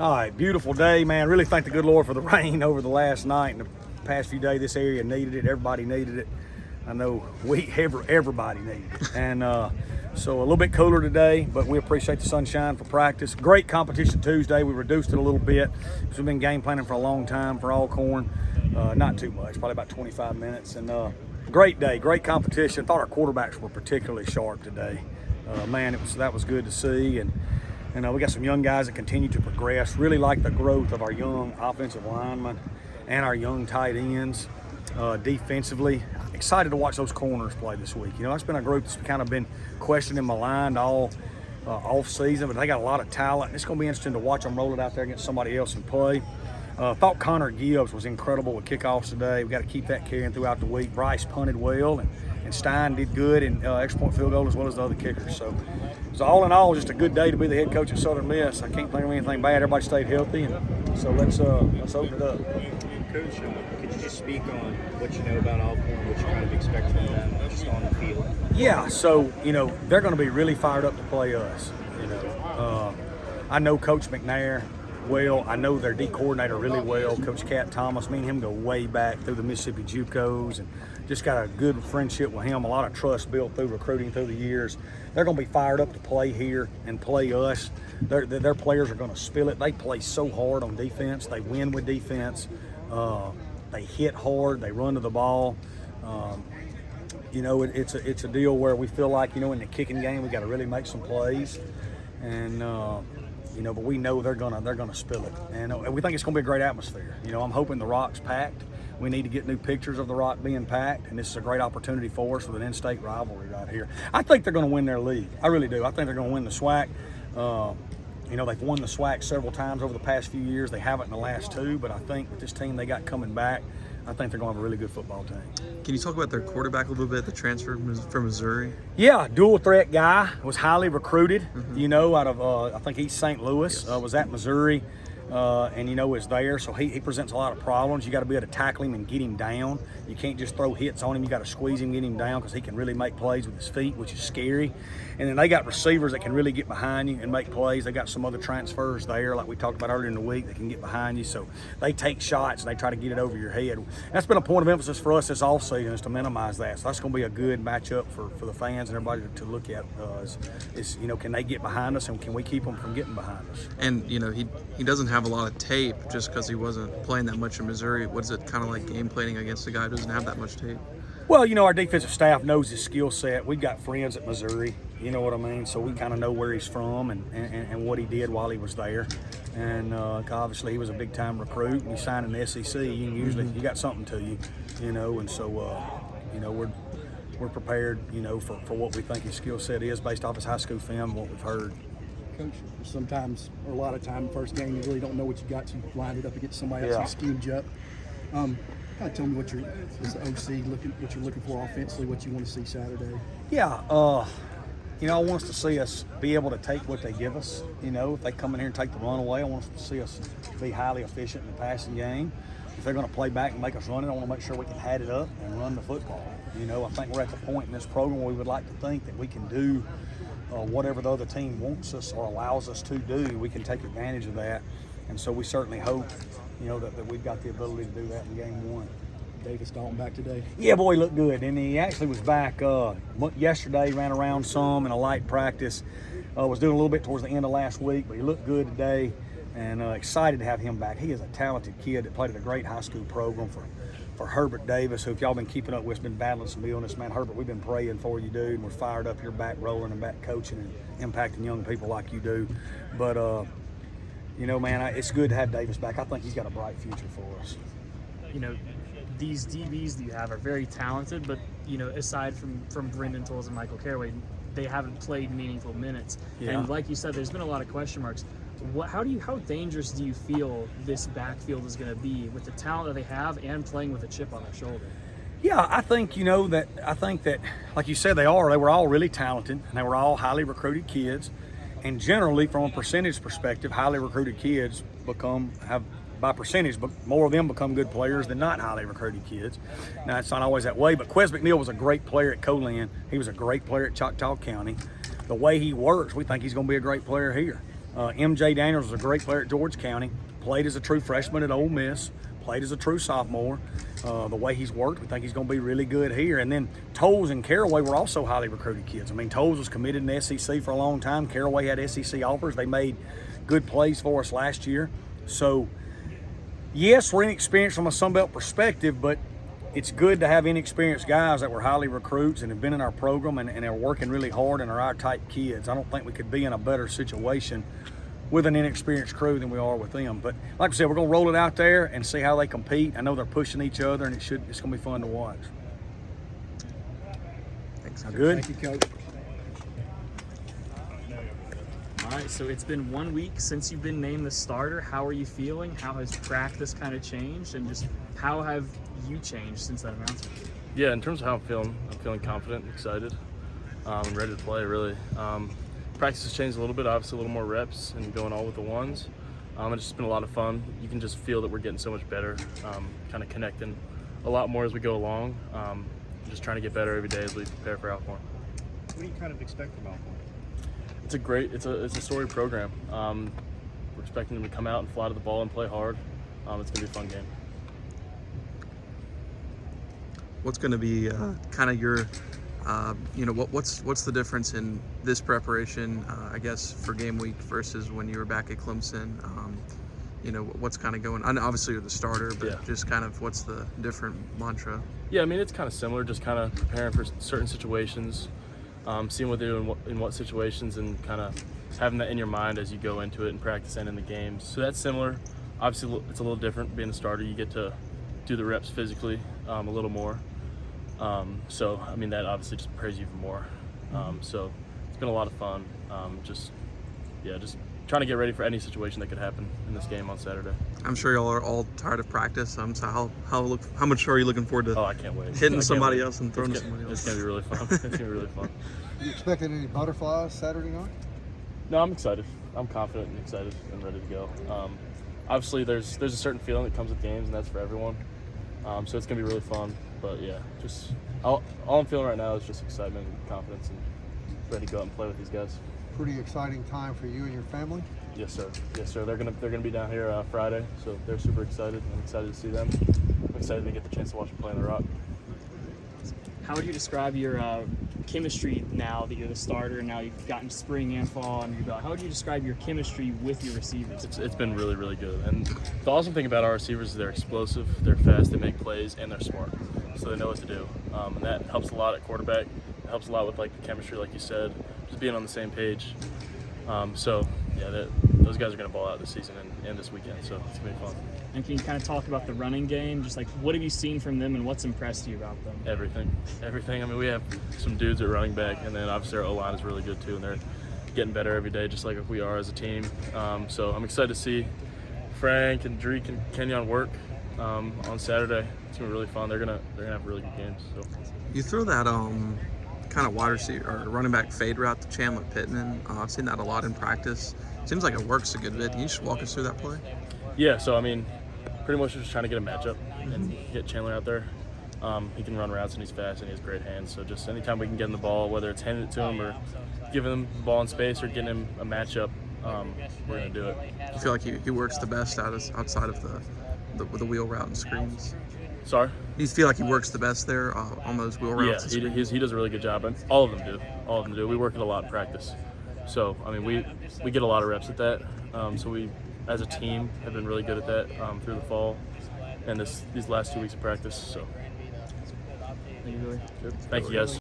All right, beautiful day, man. Really thank the good Lord for the rain over the last night and the past few days. This area needed it. Everybody needed it. I know everybody needed it. And so a little bit cooler today, but we appreciate the sunshine for practice. Great competition Tuesday. We reduced it a little bit because we've been game planning for a long time for Alcorn. Not too much, probably about 25 minutes. And great day, great competition. Thought our quarterbacks were particularly sharp today. Man, that was good to see. And we got some young guys that continue to progress. Really like the growth of our young offensive linemen and our young tight ends. Defensively, excited to watch those corners play this week. You know, that's been a group that's kind of been questioned and maligned all off season, but they got a lot of talent. It's going to be interesting to watch them roll it out there against somebody else and play. Thought Connor Gibbs was incredible with kickoffs today. We got to keep that carrying throughout the week. Bryce punted well, and Stein did good in extra point field goal as well as the other kickers. So all in all, just a good day to be the head coach at Southern Miss. I can't think of anything bad. Everybody stayed healthy, and so let's open it up. Coach, could you just speak on what you know about Alcorn, what you kind of expect from them just on the field? Yeah, so, they're going to be really fired up to play us. I know Coach McNair well. I know their D coordinator really well, Coach Cat Thomas. Me and him go way back through the Mississippi JUCOs and just got a good friendship with him, a lot of trust built through recruiting through the years. They're going to be fired up to play here and play us. Their players are going to spill it. They play so hard on defense. They win with defense. They hit hard. They run to the ball. It's a deal where we feel like, in the kicking game, we got to really make some plays. And, but we know they're gonna spill it. And we think it's going to be a great atmosphere. I'm hoping the Rock's packed. We need to get new pictures of the Rock being packed, and this is a great opportunity for us with an in-state rivalry right here. I think they're going to win their league. I really do. I think they're going to win the SWAC. They've won the SWAC several times over the past few years. They haven't in the last two, but I think with this team they got coming back, I think they're going to have a really good football team. Can you talk about their quarterback a little bit, the transfer from Missouri? Yeah, dual threat guy, was highly recruited, out of, I think East St. Louis, Yes. Was at Missouri. Is there. So he presents a lot of problems. You got to be able to tackle him and get him down. You can't just throw hits on him. You got to squeeze him, get him down, because he can really make plays with his feet, which is scary. And then they got receivers that can really get behind you and make plays. They got some other transfers there, like we talked about earlier in the week, that can get behind you. So they take shots and they try to get it over your head. That's been a point of emphasis for us this offseason, is to minimize that. So that's going to be a good matchup for the fans and everybody to look at. Can they get behind us, and can we keep them from getting behind us? And, he doesn't have a lot of tape just because he wasn't playing that much in Missouri. What is it kind of like game planning against a guy who doesn't have that much tape? Well, our defensive staff knows his skill set. We've got friends at Missouri, you know what I mean? So we kind of know where he's from and what he did while he was there. And obviously he was a big-time recruit. And you sign in the SEC, you got something to you, And so, we're prepared, for what we think his skill set is based off his high school film and what we've heard. Coach, sometimes, or a lot of time, first game, you really don't know what you got. You lined it up against somebody else who schemed you up. Kind of tell me what you're, as the OC, what you're looking for offensively, what you want to see Saturday. Yeah, I want us to see us be able to take what they give us. If they come in here and take the run away, I want us to see us be highly efficient in the passing game. If they're going to play back and make us run it, I want to make sure we can hat it up and run the football. I think we're at the point in this program where we would like to think that we can do whatever the other team wants us or allows us to do. We can take advantage of that. And so we certainly hope, that we've got the ability to do that in game one. Davis Dalton back today? Yeah, boy, he looked good. And he actually was back yesterday, ran around some in a light practice. Was doing a little bit towards the end of last week, but he looked good today, and excited to have him back. He is a talented kid that played at a great high school program for Herbert Davis, who, if y'all been keeping up with, has been battling some illness. Man, Herbert, we've been praying for you, dude, and we're fired up. You're back rolling and back coaching and impacting young people like you do. But, man, it's good to have Davis back. I think he's got a bright future for us. These DBs that you have are very talented, but, aside from Brendan Tolles and Michael Caraway, they haven't played meaningful minutes. Yeah. And like you said, there's been a lot of question marks. How dangerous do you feel this backfield is going to be with the talent that they have and playing with a chip on their shoulder? Yeah, I think, that, like you said, they were all really talented, and they were all highly recruited kids. And generally, from a percentage perspective, highly recruited kids by percentage, but more of them become good players than not highly recruited kids. Now, it's not always that way, but Quez McNeil was a great player at Colan. He was a great player at Choctaw County. The way he works, we think he's going to be a great player here. MJ Daniels was a great player at George County, played as a true freshman at Ole Miss, played as a true sophomore. The way he's worked, we think he's going to be really good here. And then Toles and Caraway were also highly recruited kids. I mean, Toles was committed in the SEC for a long time. Caraway had SEC offers. They made good plays for us last year. So, yes, we're inexperienced from a Sun Belt perspective, but it's good to have inexperienced guys that were highly recruits and have been in our program and are working really hard and are our type kids. I don't think we could be in a better situation with an inexperienced crew than we are with them. But like I said, we're going to roll it out there and see how they compete. I know they're pushing each other, and it's going to be fun to watch. Thanks. Good? Thank you, Coach. All right, so it's been 1 week since you've been named the starter. How are you feeling? How has practice kind of changed? And just how have you changed since that announcement? Yeah, in terms of how I'm feeling confident, excited, ready to play, really. Practice has changed a little bit, obviously a little more reps and going all with the ones. It's just been a lot of fun. You can just feel that we're getting so much better, kind of connecting a lot more as we go along. Just trying to get better every day as we prepare for Alcorn. What do you kind of expect from Alcorn? It's a storied program. We're expecting them to come out and fly to the ball and play hard. It's going to be a fun game. What's going to be kind of your, what's the difference in this preparation, I guess, for game week versus when you were back at Clemson? What's kind of going on? Obviously, you're the starter, but Yeah. just kind of what's the different mantra? Yeah, I mean, it's kind of similar, just kind of preparing for certain situations, seeing what they do in what situations, and kind of having that in your mind as you go into it and practice and in the games. So that's similar. Obviously, it's a little different. Being a starter, you get to do the reps physically a little more. So, I mean, that obviously just prepares you even more. So it's been a lot of fun. Just trying to get ready for any situation that could happen in this game on Saturday. I'm sure y'all are all tired of practice. So how much are you looking forward to Oh, I can't wait. hitting I can't somebody wait. else and throwing to somebody It's else? going to be really fun. It's going to be really fun. You expecting any butterflies Saturday night? No, I'm excited. I'm confident and excited and ready to go. Obviously, there's a certain feeling that comes with games, and that's for everyone. So it's going to be really fun. But, yeah, just all I'm feeling right now is just excitement and confidence and ready to go out and play with these guys. Pretty exciting time for you and your family. Yes, sir. Yes, sir. They're gonna be down here Friday, so they're super excited. I'm excited to see them. I'm excited to get the chance to watch them play in the Rock. How would you describe your chemistry now that you're the starter and now you've gotten spring and fall under your belt? How would you describe your chemistry with your receivers? It's been really, really good. And the awesome thing about our receivers is they're explosive, they're fast, they make plays, and they're smart. So they know what to do. And that helps a lot at quarterback. It helps a lot with like the chemistry, like you said, just being on the same page. Those guys are going to ball out this season and this weekend, so it's going to be fun. And can you kind of talk about the running game? Just like, what have you seen from them and what's impressed you about them? Everything. I mean, we have some dudes at running back, and then obviously our O-line is really good too, and they're getting better every day, just like we are as a team. So I'm excited to see Frank and Drake and Kenyon work on Saturday. It's going to be really fun. They're gonna have really good games. So. You throw that kind of wide receiver or running back fade route to Chandler Pittman. I've seen that a lot in practice. Seems like it works a good bit. Can you just walk us through that play? Yeah, so I mean, pretty much just trying to get a matchup and get Chandler out there. He can run routes and he's fast and he has great hands. So just anytime we can get him the ball, whether it's handing it to him or giving him the ball in space or getting him a matchup, we're going to do it. Do you feel like he works the best outside of the wheel route and screens? Sorry? Do you feel like he works the best there on those wheel routes? and Yeah, screens? he does a really good job, and all of them do. We work it a lot in practice. So, I mean, we get a lot of reps at that. So we, as a team, have been really good at that through the fall and these last 2 weeks of practice. So, Thank you, Billy. good. Thank you guys.